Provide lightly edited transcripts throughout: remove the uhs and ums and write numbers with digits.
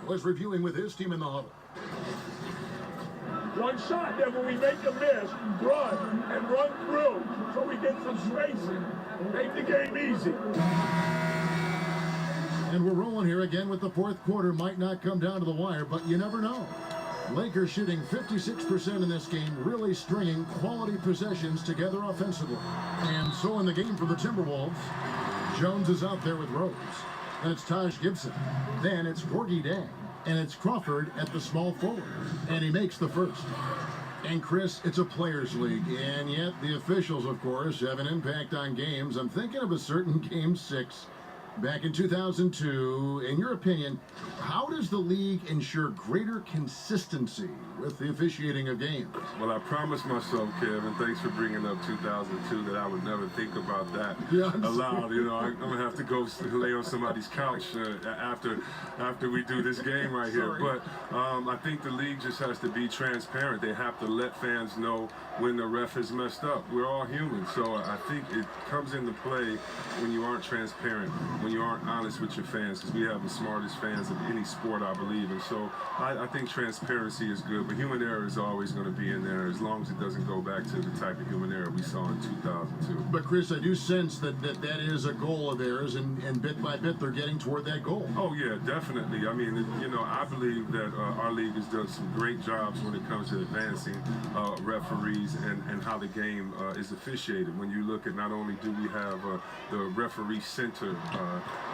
was reviewing with his team in the huddle. One shot, then when we make a miss, run and run through so we get some spacing. Make the game easy. And we're rolling here again with the fourth quarter. Might not come down to the wire, but you never know. Lakers shooting 56% in this game, really stringing quality possessions together offensively. And so in the game for the Timberwolves, Jones is out there with Rose. Then it's Taj Gibson. Then it's Gorgie Dang. And it's Crawford at the small forward. And he makes the first. And Chris, it's a players' league. And yet the officials, of course, have an impact on games. I'm thinking of a certain Game 6 back in 2002. In your opinion, how does the league ensure greater consistency with the officiating of games? Well, I promised myself, Kevin, thanks for bringing up 2002, that I would never think about that aloud. You know, I'm going to have to go lay on somebody's couch after we do this game right here. But I think the league just has to be transparent. They have to let fans know when the ref has messed up. We're all human, so I think it comes into play when you aren't transparent, when you aren't honest with your fans, because we have the smartest fans of any sport, I believe. And so I think transparency is good, but human error is always going to be in there as long as it doesn't go back to the type of human error we saw in 2002. But Chris, I do sense that is a goal of theirs, and bit by bit they're getting toward that goal. Oh yeah, definitely. I mean, you know, I believe that our league has done some great jobs when it comes to advancing referees and how the game is officiated. When you look at, not only do we have the referee center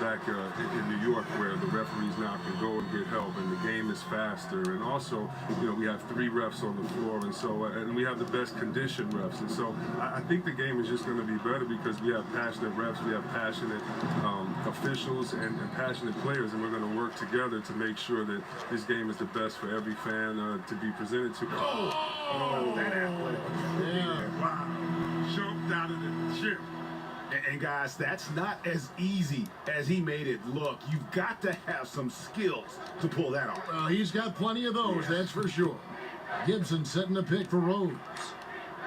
back in New York, where the referees now can go and get help, and the game is faster, and also, you know, we have 3 refs on the floor, and so and we have the best conditioned refs, and so I think the game is just going to be better because we have passionate refs, we have passionate officials, and passionate players, and we're going to work together to make sure that this game is the best for every fan to be presented to. Oh, that athletic. Yeah. Wow. Jumped out of the gym. And guys, that's not as easy as he made it look. You've got to have some skills to pull that off. Well, he's got plenty of those, that's for sure. Gibson setting a pick for Rose.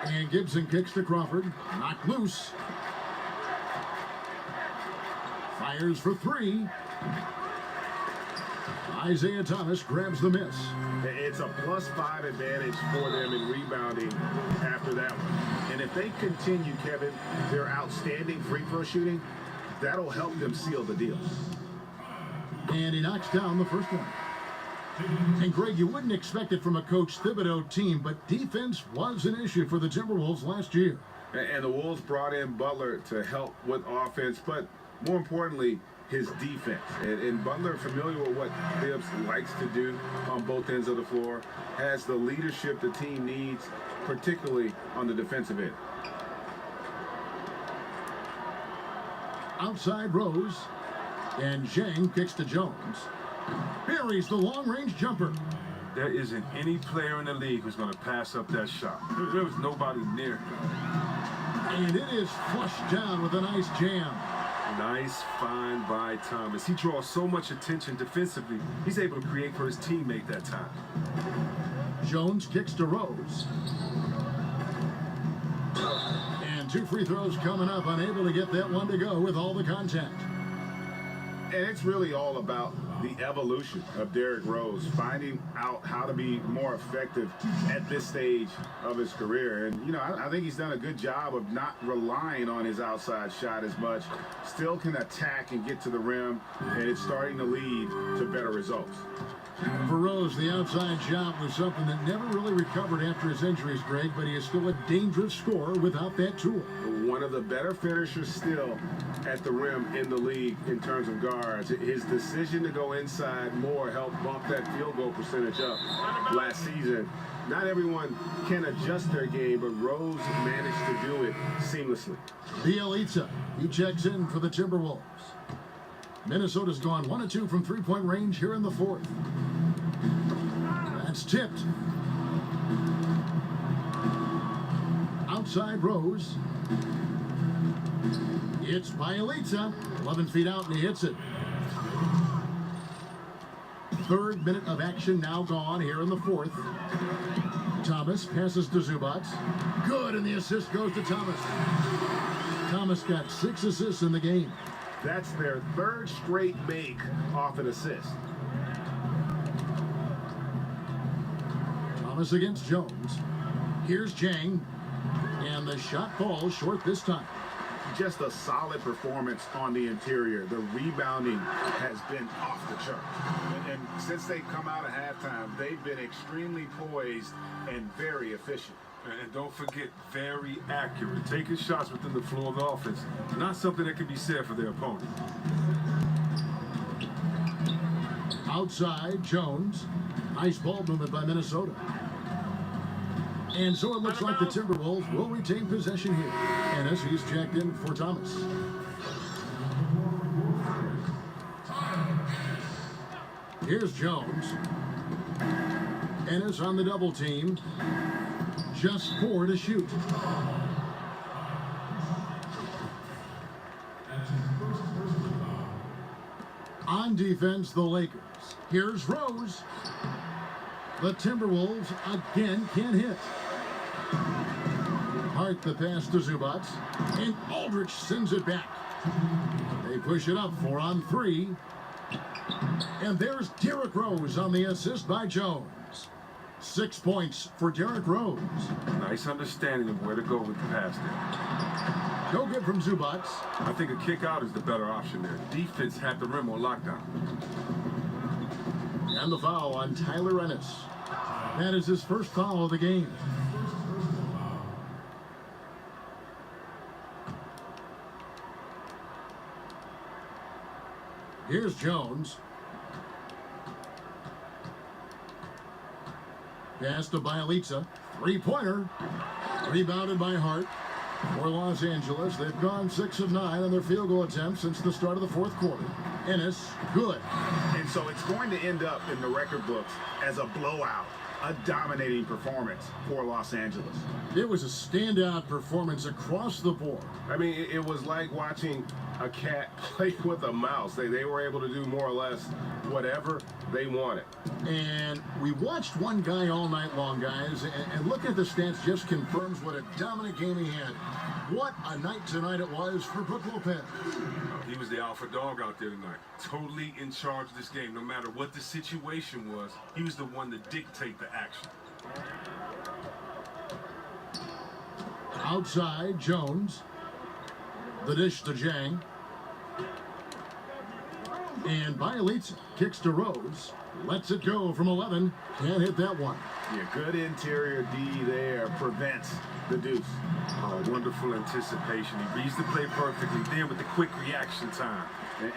And Gibson kicks to Crawford. Knocked loose. Fires for 3. Isaiah Thomas grabs the miss. It's a +5 advantage for them in rebounding after that one. And if they continue, Kevin, their outstanding free throw shooting, that'll help them seal the deal. And he knocks down the first one. And Greg, you wouldn't expect it from a Coach Thibodeau team, but defense was an issue for the Timberwolves last year. And the Wolves brought in Butler to help with offense, but more importantly, his defense. And Butler, familiar with what Thibs likes to do on both ends of the floor, has the leadership the team needs, particularly on the defensive end. Outside Rose, and Zhang kicks to Jones. Buries the long-range jumper. There isn't any player in the league who's going to pass up that shot. There was nobody near him. And it is flushed down with a nice jam. Nice find by Thomas. He draws so much attention defensively. He's able to create for his teammate that time. Jones kicks to Rose. And 2 free throws coming up, unable to get that one to go with all the contact. And it's really all about the evolution of Derrick Rose, finding out how to be more effective at this stage of his career. And, you know, I think he's done a good job of not relying on his outside shot as much. Still can attack and get to the rim, and it's starting to lead to better results. For Rose, the outside shot was something that never really recovered after his injuries, Greg, but he is still a dangerous scorer without that tool. One of the better finishers still at the rim in the league in terms of guards. His decision to go inside more helped bump that field goal percentage up last season. Not everyone can adjust their game, but Rose managed to do it seamlessly. Bielitsa, he checks in for the Timberwolves. Minnesota's gone 1 of 2 from three-point range here in the fourth. That's tipped. Outside Rose. It's Bielitsa. 11 feet out, and he hits it. 3rd minute of action now gone here in the fourth. Thomas passes to Zubac. Good, and the assist goes to Thomas. Thomas got 6 assists in the game. That's their 3rd straight make off an assist. Thomas against Jones. Here's Jang. And the shot falls short this time. Just a solid performance on the interior. The rebounding has been off the charts. And since they come out of halftime, they've been extremely poised and very efficient. And don't forget, very accurate. Taking shots within the flow of the offense. Not something that can be said for their opponent. Outside, Jones. Nice ball movement by Minnesota. And so it looks like the Timberwolves will retain possession here. Ennis, he's checked in for Thomas. Here's Jones. Ennis on the double team. Just 4 to shoot. On defense, the Lakers. Here's Rose. The Timberwolves again can't hit. Hart the pass to Zubats. And Aldridge sends it back. They push it up 4 on 3. And there's Derrick Rose on the assist by Jones. 6 points for Derrick Rose. Nice understanding of where to go with the pass there. No good from Zubats. I think a kick out is the better option there. Defense had the rim on lockdown. And the foul on Tyler Ennis. That is his first foul of the game. Here's Jones. Pass to Bielitsa. 3-pointer. Rebounded by Hart. For Los Angeles, they've gone 6 of 9 on their field goal attempts since the start of the fourth quarter. Ennis, good. And so it's going to end up in the record books as a blowout, a dominating performance for Los Angeles. It was a standout performance across the board. I mean, it was like watching a cat play with a mouse. They were able to do more or less whatever they wanted. And we watched one guy all night long, guys, and looking at the stats just confirms what a dominant game he had. What a night tonight it was for Brook Lopez. He was the alpha dog out there tonight. Totally in charge of this game. No matter what the situation was, he was the one to dictate the action. Outside, Jones. The dish to Jang. And Bielitsa kicks to Rose. Lets it go from 11. Can't hit that one. Yeah, good interior D there prevents the deuce. Oh, wonderful anticipation. He reads the play perfectly. Then with the quick reaction time.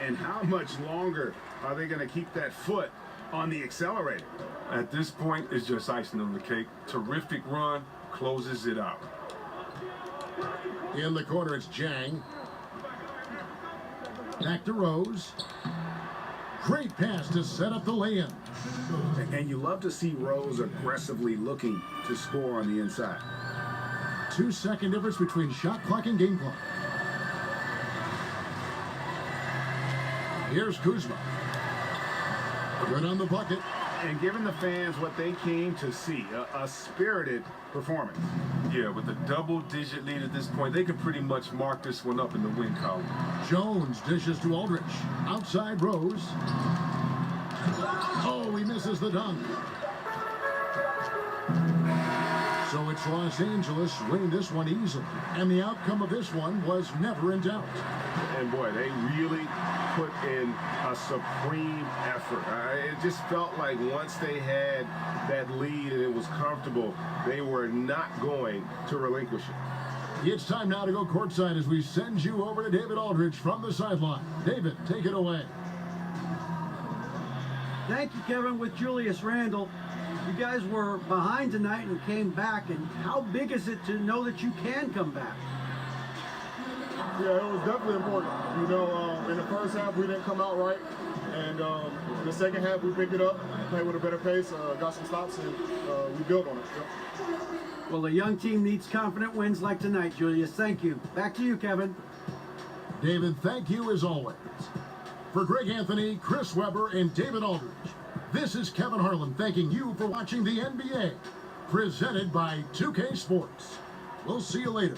And how much longer are they going to keep that foot on the accelerator? At this point, it's just icing on the cake. Terrific run, closes it out. In the corner, it's Jang. Back to Rose. Great pass to set up the lay-in. And you love to see Rose aggressively looking to score on the inside. 2-second difference between shot clock and game clock. Here's Kuzma. Good on the bucket. And giving the fans what they came to see, a spirited performance. Yeah, with a double-digit lead at this point, they can pretty much mark this one up in the win column. Jones dishes to Aldridge. Outside Rose. Oh, he misses the dunk. So it's Los Angeles winning this one easily. And the outcome of this one was never in doubt. And boy, they really put in a supreme effort. It just felt like once they had that lead and it was comfortable, they were not going to relinquish it. It's time now to go courtside as we send you over to David Aldridge from the sideline. David, take it away. Thank you, Kevin. With Julius Randle, you guys were behind tonight and came back. And how big is it to know that you can come back? Yeah, it was definitely important. You know, in the first half, we didn't come out right. And in the second half, we picked it up, played with a better pace, got some stops, and we built on it. Yeah. Well, a young team needs confident wins like tonight, Julius. Thank you. Back to you, Kevin. David, thank you as always. For Greg Anthony, Chris Webber, and David Aldridge, this is Kevin Harlan thanking you for watching the NBA, presented by 2K Sports. We'll see you later.